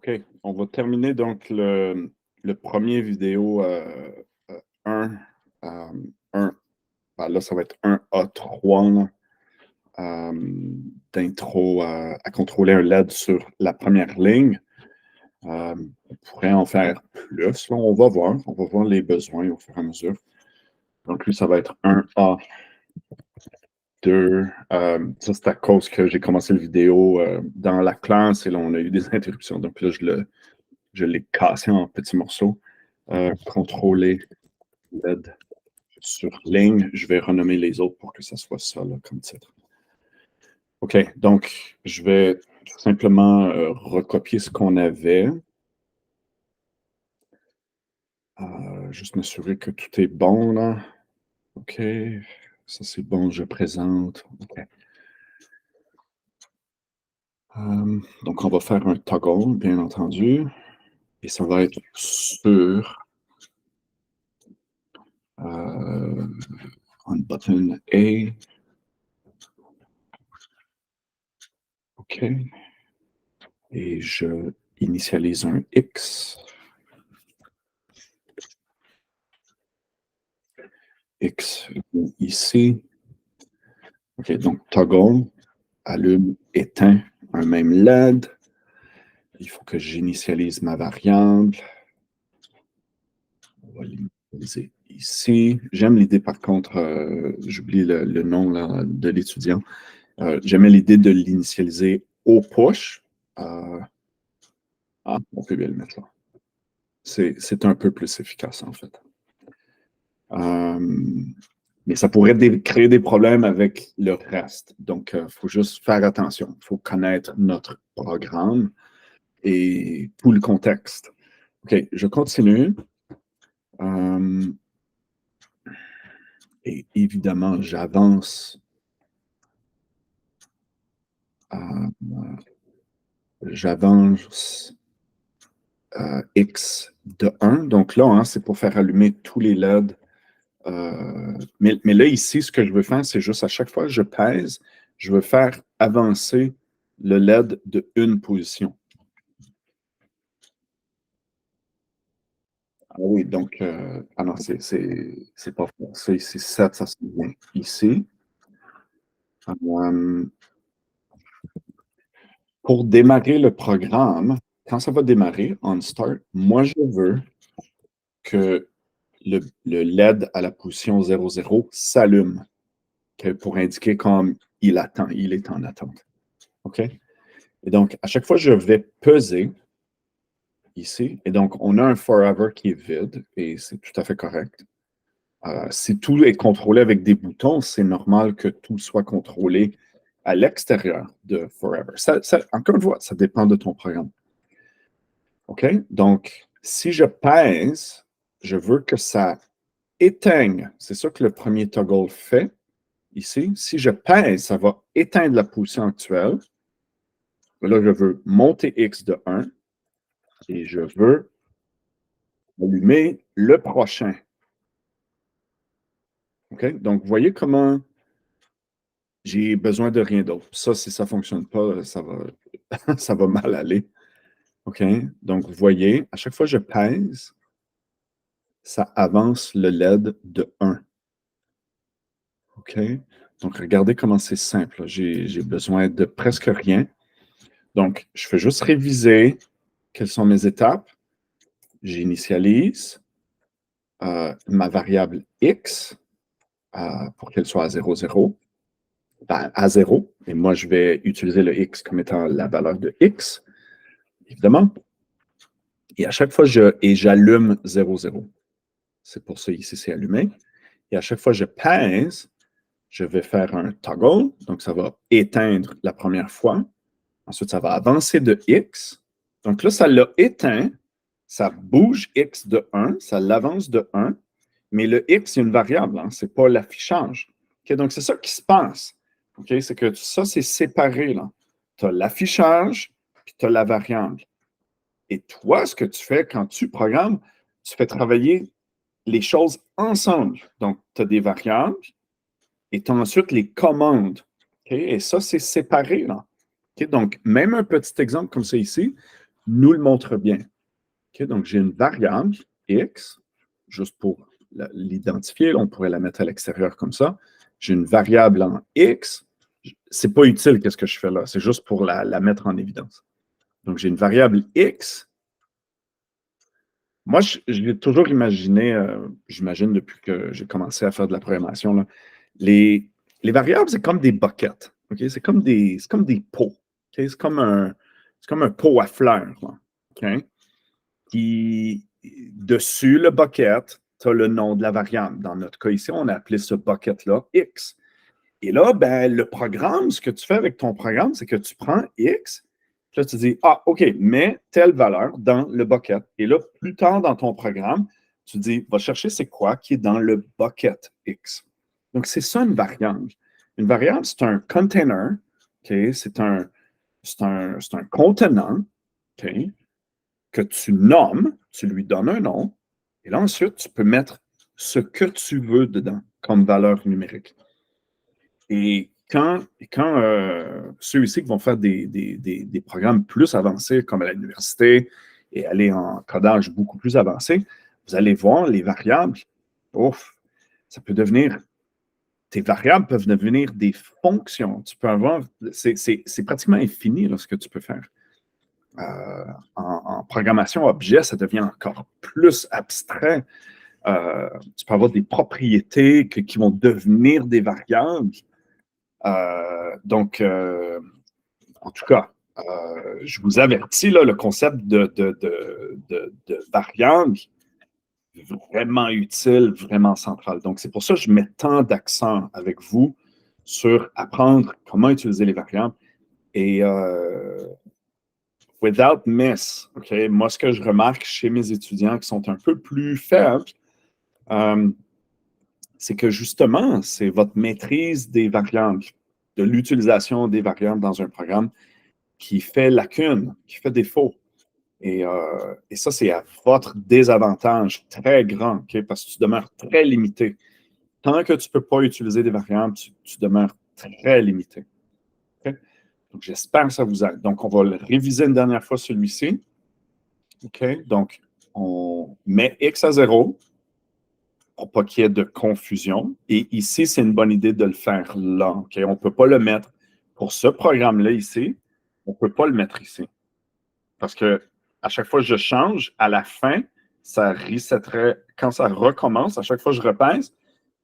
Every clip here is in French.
OK, on va terminer donc le premier vidéo 1. 1. Ben là, ça va être un A3 là, d'intro à contrôler un LED sur la première ligne. On pourrait en faire plus. Là, on va voir les besoins au fur et à mesure. Donc, lui, ça va être un A2. Ça, c'est à cause que j'ai commencé la vidéo dans la classe et là, on a eu des interruptions. Donc là, je l'ai cassé en petits morceaux. Contrôler LED sur ligne. Je vais renommer les autres pour que ça soit ça là, comme titre. OK, donc je vais tout simplement recopier ce qu'on avait. Juste m'assurer que tout est bon là. OK, ça c'est bon, je présente. OK. Donc on va faire un toggle, bien entendu. Et ça va être sur on button A. OK. Et je initialise un X. X ici. OK, donc toggle, allume, éteint un même LED. Il faut que j'initialise ma variable. On va l'initialiser ici. J'aime l'idée, par contre, j'oublie le nom là, de l'étudiant. J'aimais l'idée de l'initialiser au push. On peut bien le mettre là. C'est un peu plus efficace, en fait. Mais ça pourrait créer des problèmes avec le reste. Donc, il faut juste faire attention. Il faut connaître notre programme et tout le contexte. OK, je continue. Et évidemment, j'avance. J'avance X de 1. Donc là, hein, c'est pour faire allumer tous les LED. Mais là, ici, ce que je veux faire, c'est juste à chaque fois que je pèse, je veux faire avancer le LED de une position. Ah oui, donc, non, c'est pas forcé. C'est 7, ça se vient ici. Pour démarrer le programme, quand ça va démarrer, on start, moi, je veux que le LED à la position 00 s'allume pour indiquer comme il attend, il est en attente. OK? Et donc, à chaque fois, je vais peser ici. Et donc, on a un forever qui est vide et c'est tout à fait correct. Si tout est contrôlé avec des boutons, c'est normal que tout soit contrôlé à l'extérieur de forever. Encore une fois, ça dépend de ton programme. OK? Donc, si je pèse, je veux que ça éteigne. C'est ça que le premier toggle fait ici. Si je pèse, ça va éteindre la position actuelle. Là, je veux monter X de 1 et je veux allumer le prochain. OK? Donc, vous voyez comment j'ai besoin de rien d'autre. Ça, si ça ne fonctionne pas, ça va mal aller. OK? Donc, vous voyez, à chaque fois que je pèse, ça avance le LED de 1. OK? Donc, regardez comment c'est simple. J'ai besoin de presque rien. Donc, je fais juste réviser quelles sont mes étapes. J'initialise ma variable X pour qu'elle soit à 0, 0. Ben, à 0. Et moi, je vais utiliser le X comme étant la valeur de X, évidemment. Et à chaque fois, j'allume 0, 0. C'est pour ça ici, c'est allumé. Et à chaque fois que je pèse, je vais faire un toggle. Donc, ça va éteindre la première fois. Ensuite, ça va avancer de X. Donc là, ça l'a éteint. Ça bouge X de 1. Ça l'avance de 1. Mais le X, c'est une variable. Hein, ce n'est pas l'affichage. Okay, donc, c'est ça qui se passe. Okay, c'est que ça, c'est séparé. Tu as l'affichage, puis tu as la variable. Et toi, ce que tu fais quand tu programmes, tu fais travailler les choses ensemble. Donc, tu as des variables et tu as ensuite les commandes. Okay? Et ça, c'est séparé. Là. Okay? Donc, même un petit exemple comme ça ici, nous le montre bien. Okay? Donc, j'ai une variable x, juste pour l'identifier, on pourrait la mettre à l'extérieur comme ça. J'ai une variable en x. C'est pas utile qu'est-ce que je fais là, c'est juste pour la mettre en évidence. Donc, j'ai une variable x. Moi, j'ai toujours imaginé, j'imagine depuis que j'ai commencé à faire de la programmation, là, les variables, c'est comme des buckets. Okay? C'est comme des pots. Okay? C'est comme un pot à fleurs. Là, okay? Puis, dessus le bucket, tu as le nom de la variable. Dans notre cas ici, on a appelé ce bucket-là X. Et là, ben, le programme, ce que tu fais avec ton programme, c'est que tu prends X, puis là, tu dis, ah, OK, mets telle valeur dans le bucket. Et là, plus tard dans ton programme, tu dis, va chercher c'est quoi qui est dans le bucket X. Donc, c'est ça une variable. Une variable, c'est un container, OK? C'est un contenant, OK? Que tu nommes, tu lui donnes un nom, et là, ensuite, tu peux mettre ce que tu veux dedans comme valeur numérique. Et quand ceux ici qui vont faire des programmes plus avancés, comme à l'université, et aller en codage beaucoup plus avancé, vous allez voir les variables, ouf, ça peut devenir, tes variables peuvent devenir des fonctions. Tu peux avoir, c'est pratiquement infini là, ce que tu peux faire. En programmation objet, ça devient encore plus abstrait. Tu peux avoir des propriétés qui vont devenir des variables. Donc, en tout cas, je vous avertis, là, le concept de variable vraiment utile, vraiment central. Donc, c'est pour ça que je mets tant d'accent avec vous sur apprendre comment utiliser les variables. Et without miss, OK, moi, ce que je remarque chez mes étudiants qui sont un peu plus faibles, c'est que justement, c'est votre maîtrise des variables, de l'utilisation des variables dans un programme qui fait lacune, qui fait défaut. Et ça, c'est à votre désavantage très grand, okay? Parce que tu demeures très limité. Tant que tu ne peux pas utiliser des variables, tu demeures très limité. Okay? Donc, j'espère que ça vous aide. Donc, on va le réviser une dernière fois celui-ci. OK? Donc, on met x à 0 pour pas qu'il y ait de confusion. Et ici, c'est une bonne idée de le faire là. Okay? On ne peut pas le mettre pour ce programme-là ici. On ne peut pas le mettre ici. Parce que à chaque fois que je change, à la fin, ça resetterait. Quand ça recommence, à chaque fois que je repèse,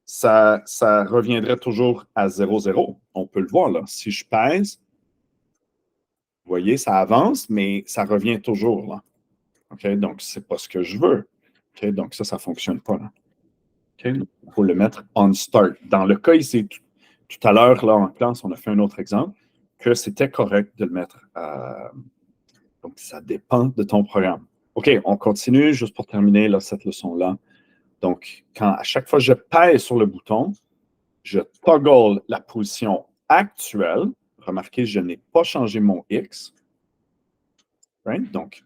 ça reviendrait toujours à 0,0. On peut le voir là. Si je pèse, vous voyez, ça avance, mais ça revient toujours là. Okay? Donc, ce n'est pas ce que je veux. Okay? Donc, ça ne fonctionne pas là. Okay? Il faut le mettre on start. Dans le cas ici, tout à l'heure, là, en classe, on a fait un autre exemple, que c'était correct de le mettre. Donc, ça dépend de ton programme. OK, on continue juste pour terminer là, cette leçon-là. Donc, à chaque fois que je pèse sur le bouton, je toggle la position actuelle. Remarquez, je n'ai pas changé mon X. Right? Donc,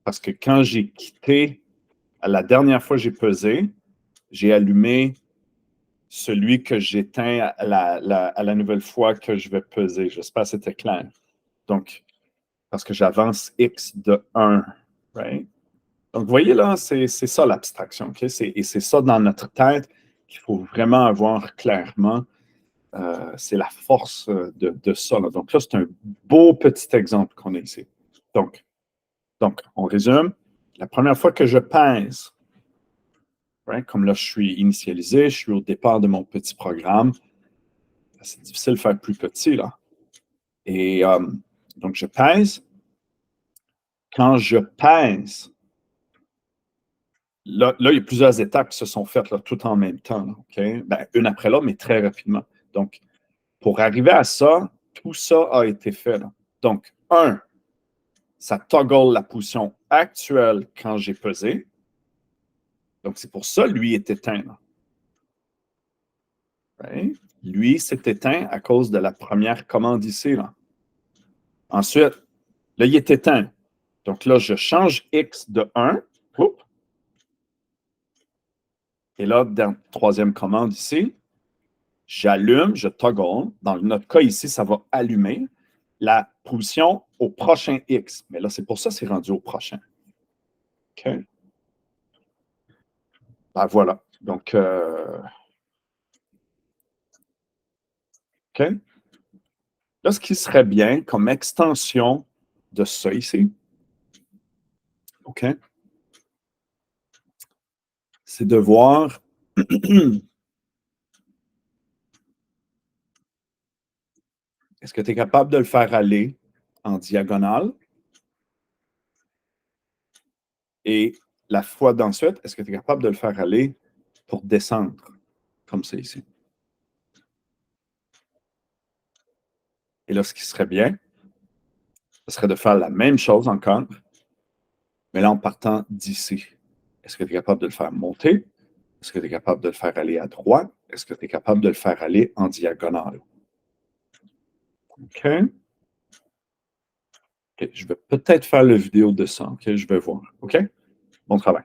parce que quand j'ai quitté, la dernière fois que j'ai pesé, j'ai allumé celui que j'éteins à la nouvelle fois que je vais peser. J'espère que c'était clair. Donc, parce que j'avance X de 1. Right? Donc, vous voyez là, c'est ça l'abstraction. Okay? Et c'est ça dans notre tête qu'il faut vraiment avoir clairement. C'est la force de ça. Là. Donc là, c'est un beau petit exemple qu'on a ici. Donc, on résume. La première fois que je pèse, right, comme là, je suis initialisé, je suis au départ de mon petit programme. C'est difficile de faire plus petit, là. Et donc, je pèse. Quand je pèse, là, il y a plusieurs étapes qui se sont faites là, tout en même temps. Là, okay? Ben, une après l'autre, mais très rapidement. Donc, pour arriver à ça, tout ça a été fait. Là. Donc, ça toggle la position actuelle quand j'ai pesé. Donc, c'est pour ça, lui est éteint. Là. Right? Lui s'est éteint à cause de la première commande ici. Là. Ensuite, là, il est éteint. Donc là, je change X de 1. Oups. Et là, dans la troisième commande ici, j'allume, je toggle. Dans notre cas ici, ça va allumer. La position au prochain X. Mais là, c'est pour ça que c'est rendu au prochain. OK? Ben voilà. Donc, OK? Là, ce qui serait bien comme extension de ça ici, OK? C'est de voir est-ce que tu es capable de le faire aller en diagonale et la fois d'ensuite, est-ce que tu es capable de le faire aller pour descendre comme ça ici? Et là, ce qui serait bien, ce serait de faire la même chose encore, mais là en partant d'ici. Est-ce que tu es capable de le faire monter? Est-ce que tu es capable de le faire aller à droite? Est-ce que tu es capable de le faire aller en diagonale? OK? OK, je vais peut-être faire la vidéo de ça. OK, je vais voir. OK? Bon travail.